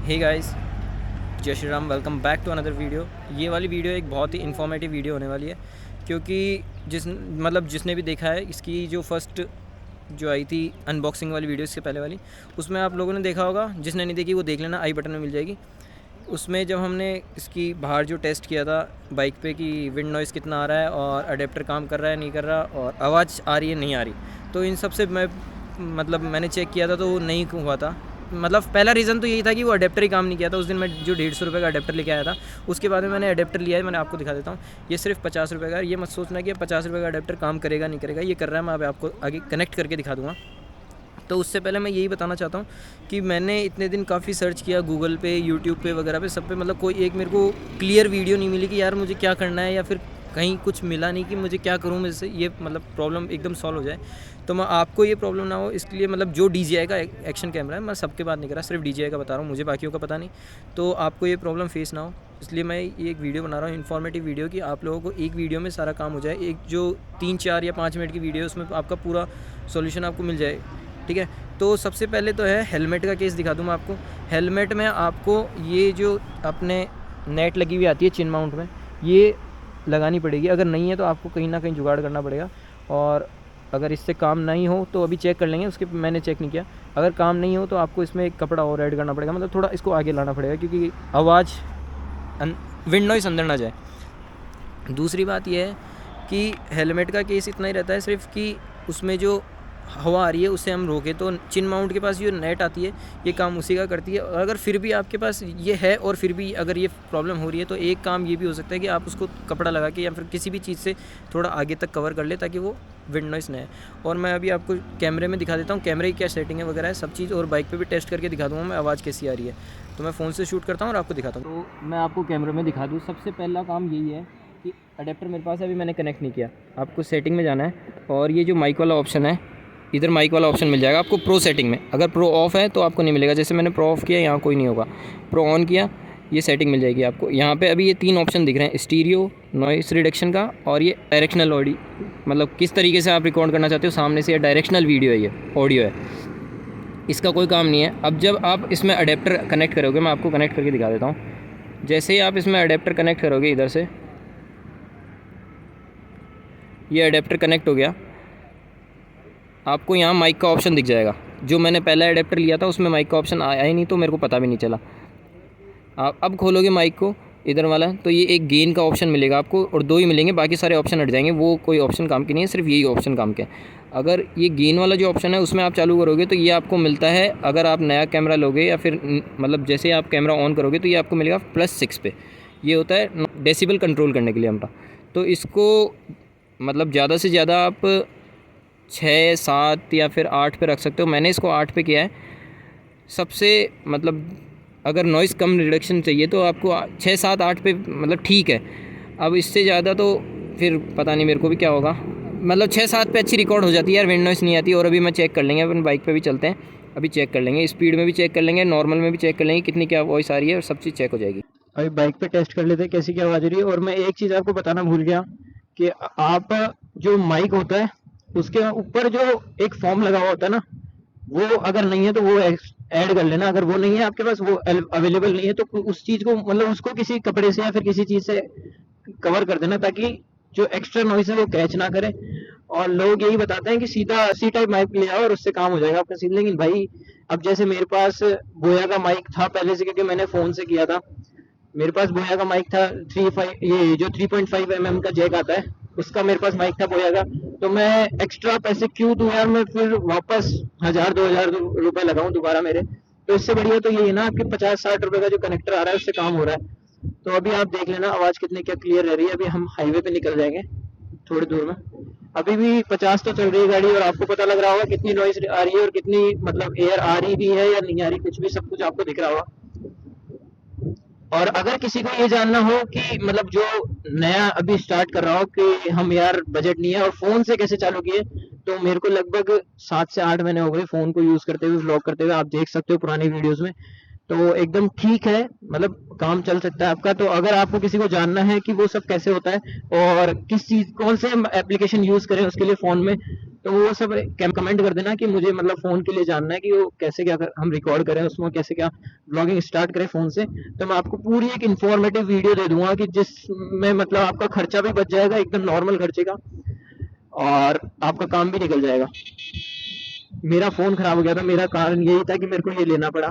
हे guys, जय Shri Ram. Welcome back to another video. ये वाली वीडियो एक बहुत ही इन्फॉर्मेटिव वीडियो होने वाली है, क्योंकि जिसने भी देखा है इसकी जो फर्स्ट जो आई थी अनबॉक्सिंग वाली वीडियो, इससे पहले वाली, उसमें आप लोगों ने देखा होगा। जिसने नहीं देखी वो देख लेना, आई बटन में मिल जाएगी। उसमें जब हमने इसकी बाहर जो टेस्ट किया था बाइक पे कि विंड नॉइज़ कितना आ रहा है और अडेप्टर काम कर रहा है नहीं कर रहा और आवाज़ आ रही है नहीं आ रही, तो इन सब से मैंने चेक किया था तो वो नहीं हुआ था। पहला रीज़न तो यही था कि वो अडेप्टर ही काम नहीं किया था। उस दिन मैं जो 150 रुपये का अडेप्टर लेके आया था, उसके बाद में मैंने अडेप्टर लिया है। मैंने आपको दिखा देता हूँ, ये सिर्फ 50 रुपये का। ये मत सोचना कि 50 रुपये का अडेप्टर काम करेगा नहीं करेगा, ये कर रहा है। मैं आपको आगे कनेक्ट करके दिखा दूँगा। तो उससे पहले मैं यही बताना चाहता हूँ कि मैंने इतने दिन काफ़ी सर्च किया गूगल पे, यूट्यूब पे वगैरह पे, सब पे, कोई एक मेरे को क्लियर वीडियो नहीं मिली कि यार मुझे क्या करना है, या फिर कहीं कुछ मिला नहीं कि मुझे क्या करूँ मुझसे ये प्रॉब्लम एकदम सॉल्व हो जाए। तो मैं आपको ये प्रॉब्लम ना हो इसके लिए जो DJI का एक्शन कैमरा है, मैं सबके बात नहीं कर रहा, सिर्फ DJI का बता रहा हूँ, मुझे बाकियों का पता नहीं। तो आपको ये प्रॉब्लम फेस ना हो, इसलिए मैं ये एक वीडियो बना रहा हूँ, इन्फॉर्मेटिव वीडियो, कि आप लोगों को एक वीडियो में सारा काम हो जाए। एक जो 3, 4 या 5 मिनट की वीडियो है उसमें आपका पूरा सॉल्यूशन आपको मिल जाए, ठीक है। तो सबसे पहले तो है हेलमेट का केस दिखा दूँ मैं आपको। हेलमेट में आपको ये जो अपने नेट लगी हुई आती है चिन माउंट में, ये लगानी पड़ेगी। अगर नहीं है तो आपको कहीं ना कहीं जुगाड़ करना पड़ेगा। और अगर इससे काम नहीं हो तो अभी चेक कर लेंगे, उसके मैंने चेक नहीं किया। अगर काम नहीं हो तो आपको इसमें एक कपड़ा और ऐड करना पड़ेगा, थोड़ा इसको आगे लाना पड़ेगा, क्योंकि आवाज़ विंड नॉइज़ अंदर ना जाए। दूसरी बात यह है कि हेलमेट का केस इतना ही रहता है सिर्फ कि उसमें जो हवा आ रही है उससे हम रोकें तो चिन माउंट के पास जो नेट आती है ये काम उसी का करती है। और अगर फिर भी आपके पास ये है और फिर भी अगर ये प्रॉब्लम हो रही है तो एक काम ये भी हो सकता है कि आप उसको कपड़ा लगा के या फिर किसी भी चीज़ से थोड़ा आगे तक कवर कर ले, ताकि वो विंड नॉइस ना है। और मैं अभी आपको कैमरे में दिखा देता हूँ, कैमरे की क्या सेटिंग है वगैरह है सब चीज़, और बाइक पर भी टेस्ट करके दिखा दूँगा मैं आवाज़ कैसी आ रही है। तो मैं फ़ोन से शूट करता हूँ और आपको दिखाता हूँ। तो मैं आपको कैमरे में दिखा दूँ। सबसे पहला काम यही है कि अडेप्टर मेरे पास अभी मैंने कनेक्ट नहीं किया। आपको सेटिंग में जाना है और ये जो माइक वाला ऑप्शन है, इधर माइक वाला ऑप्शन मिल जाएगा आपको प्रो सेटिंग में। अगर प्रो ऑफ है तो आपको नहीं मिलेगा, जैसे मैंने प्रो ऑफ किया यहाँ कोई नहीं होगा। प्रो ऑन किया, ये सेटिंग मिल जाएगी आपको। यहाँ पे अभी ये 3 ऑप्शन दिख रहे हैं, स्टीरियो, नॉइस रिडक्शन का और ये डायरेक्शनल ऑडियो, किस तरीके से आप रिकॉर्ड करना चाहते हो सामने से। या डायरेक्शनल वीडियो है, ये ऑडियो है, इसका कोई काम नहीं है। अब जब आप इसमें अडेप्टर कनेक्ट करोगे, मैं आपको कनेक्ट करके दिखा देता हूँ। जैसे ही आप इसमें अडेप्टर कनेक्ट करोगे, इधर से ये अडेप्टर कनेक्ट हो गया, आपको यहाँ माइक का ऑप्शन दिख जाएगा। जो मैंने पहला अडेप्टर लिया था उसमें माइक का ऑप्शन आया ही नहीं, तो मेरे को पता भी नहीं चला। आप अब खोलोगे माइक को, इधर वाला, तो ये एक गेन का ऑप्शन मिलेगा आपको, और 2 ही मिलेंगे, बाकी सारे ऑप्शन हट जाएंगे। वो कोई ऑप्शन काम के नहीं है, सिर्फ यही ऑप्शन काम के। अगर ये गेन वाला जो ऑप्शन है उसमें आप चालू करोगे तो ये आपको मिलता है। अगर आप नया कैमरा लोगे या फिर जैसे आप कैमरा ऑन करोगे तो ये आपको मिलेगा +6 पे। ये होता है डेसिबल कंट्रोल करने के लिए हमारा। तो इसको ज़्यादा से ज़्यादा आप 6, 7 या फिर 8 पे रख सकते हो। मैंने इसको 8 पे किया है। सबसे अगर नॉइज़ कम रिडक्शन चाहिए तो आपको 6, 7, 8 पे ठीक है। अब इससे ज़्यादा तो फिर पता नहीं मेरे को भी क्या होगा। 6, 7 पे अच्छी रिकॉर्ड हो जाती है यार, विंड नॉइज़ नहीं आती। और अभी मैं चेक कर लेंगे, अपन बाइक पे भी चलते हैं, अभी चेक कर लेंगे, स्पीड में भी चेक कर लेंगे, नॉर्मल में भी चेक कर लेंगे कितनी क्या वॉइस आ रही है, और सब चीज़ चेक हो जाएगी। अभी बाइक पे टेस्ट कर लेते हैं कैसी क्या आवाज़ आ रही है। और मैं एक चीज़ आपको बताना भूल गया कि आप जो माइक होता है उसके ऊपर जो एक फॉर्म लगा हुआ होता है ना, वो अगर नहीं है तो वो ऐड कर लेना। अगर वो नहीं है आपके पास, वो अवेलेबल नहीं है, तो उस चीज को उसको किसी कपड़े से या फिर किसी चीज से कवर कर देना, ताकि जो एक्स्ट्रा नॉइस है वो कैच ना करे। और लोग यही बताते हैं कि सीधा सी टाइप माइक ले आओ और उससे काम हो जाएगा आपका सीधा। लेकिन भाई, अब जैसे मेरे पास बोया का माइक था पहले से, क्योंकि मैंने फोन से किया था। मेरे पास बोया का माइक था 3.5, ये जो 3.5 mm का जैक आता है उसका मेरे पास माइक था बोया का। तो मैं एक्स्ट्रा पैसे क्यों दूं यार, मैं फिर वापस 1000-2000 रुपए लगाऊं दोबारा मेरे। तो इससे बढ़िया तो यही है ना, आपके 50-60 रुपए का जो कनेक्टर आ रहा है उससे काम हो रहा है। तो अभी आप देख लेना आवाज कितनी क्या क्लियर रह रही है। अभी हम हाईवे पे निकल जाएंगे थोड़ी दूर में, अभी भी 50 तो चल रही है गाड़ी, और आपको पता लग रहा होगा कितनी नॉइज आ रही है और कितनी एयर आ रही भी है या नहीं आ रही, कुछ भी सब कुछ आपको दिख रहा होगा। और अगर किसी को ये जानना हो कि जो नया अभी स्टार्ट कर रहा हो कि हम यार बजट नहीं है और फोन से कैसे चालू किए, तो मेरे को लगभग 7 से 8 महीने हो गए फोन को यूज करते हुए, व्लॉग करते हुए। आप देख सकते हो पुरानी वीडियोस में, तो एकदम ठीक है, काम चल सकता है आपका। तो अगर आपको किसी को जानना है कि वो सब कैसे होता है और किस चीज कौन से हम एप्लीकेशन यूज करें उसके लिए फोन में, तो वो सब कमेंट कर देना कि मुझे मतलब फ़ोन के लिए जानना है कि वो कैसे क्या हम रिकॉर्ड करें, उसमें कैसे क्या ब्लॉगिंग स्टार्ट करें फ़ोन से। तो मैं आपको पूरी एक इन्फॉर्मेटिव वीडियो दे दूंगा कि जिसमें मतलब आपका खर्चा भी बच जाएगा एकदम नॉर्मल खर्चे का, और आपका काम भी निकल जाएगा। मेरा फ़ोन खराब हो गया था, मेरा कारण यही था कि मेरे को ये लेना पड़ा,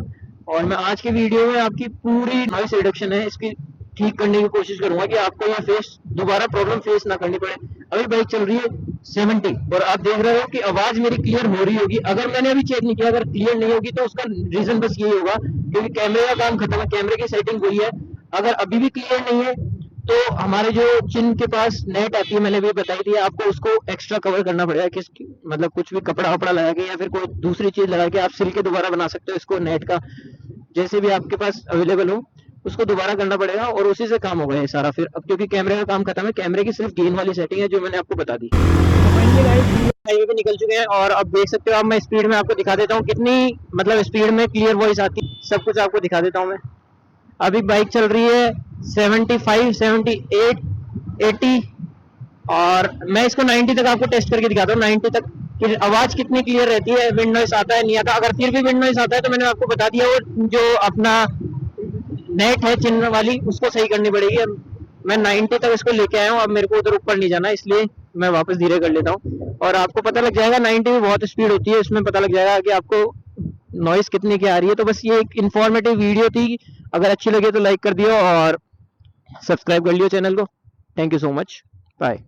और मैं आज के वीडियो में आपकी पूरी नॉइस रिडक्शन है इसकी ठीक करने की कोशिश करूंगा कि आपको ये दोबारा प्रॉब्लम फेस ना करनी पड़े। अभी बाइक चल रही है 70 और आप देख रहे हो कि आवाज मेरी क्लियर हो रही होगी। अगर मैंने अभी चेक नहीं किया, अगर क्लियर नहीं होगी तो उसका रीजन बस यही होगा क्योंकि कैमरे का काम खत्म है, कैमरे की सेटिंग हुई है। अगर अभी भी क्लियर नहीं है तो हमारे जो चिन के पास नेट आती है, मैंने भी बताई थी आपको, उसको एक्स्ट्रा कवर करना पड़ेगा। किस मतलब कुछ भी कपड़ा वपड़ा लगा के या फिर कोई दूसरी चीज लगा के आप सिल के दोबारा बना सकते हो इसको, नेट का जैसे भी आपके पास अवेलेबल हो उसको दोबारा करना पड़ेगा और उसी से काम होगा ये सारा। फिर अब क्योंकि कैमरे का काम खत्म है, कैमरे की सिर्फ गेन वाली सेटिंग है जो मैंने आपको बता दी। हाईवे पे निकल चुके हैं और अब देख सकते हो, अब मैं स्पीड में आपको दिखा देता हूँ कितनी मतलब स्पीड में क्लियर वॉइस आती है, सब कुछ आपको दिखा देता हूँ मैं। अभी बाइक चल रही है 75, 78, 80 और मैं इसको 90 तक आपको टेस्ट करके दिखाता हूँ। 90 तक कि आवाज कितनी क्लियर रहती है, विंड नॉइस आता है नहीं आता। अगर फिर भी विंड नॉइस आता है तो मैंने आपको बता दिया, वो जो अपना नेट है चिन्ह वाली उसको सही करनी पड़ेगी। मैं 90 तक इसको लेके आया हूँ, अब मेरे को उधर ऊपर नहीं जाना, इसलिए मैं वापस धीरे कर लेता हूँ और आपको पता लग जाएगा। 90 भी बहुत स्पीड होती है, इसमें पता लग जाएगा कि आपको नॉइस कितनी की आ रही है। तो बस ये एक इन्फॉर्मेटिव वीडियो थी, अगर अच्छी लगे तो लाइक कर दियो और सब्सक्राइब कर लियो चैनल को। Thank you so much, bye.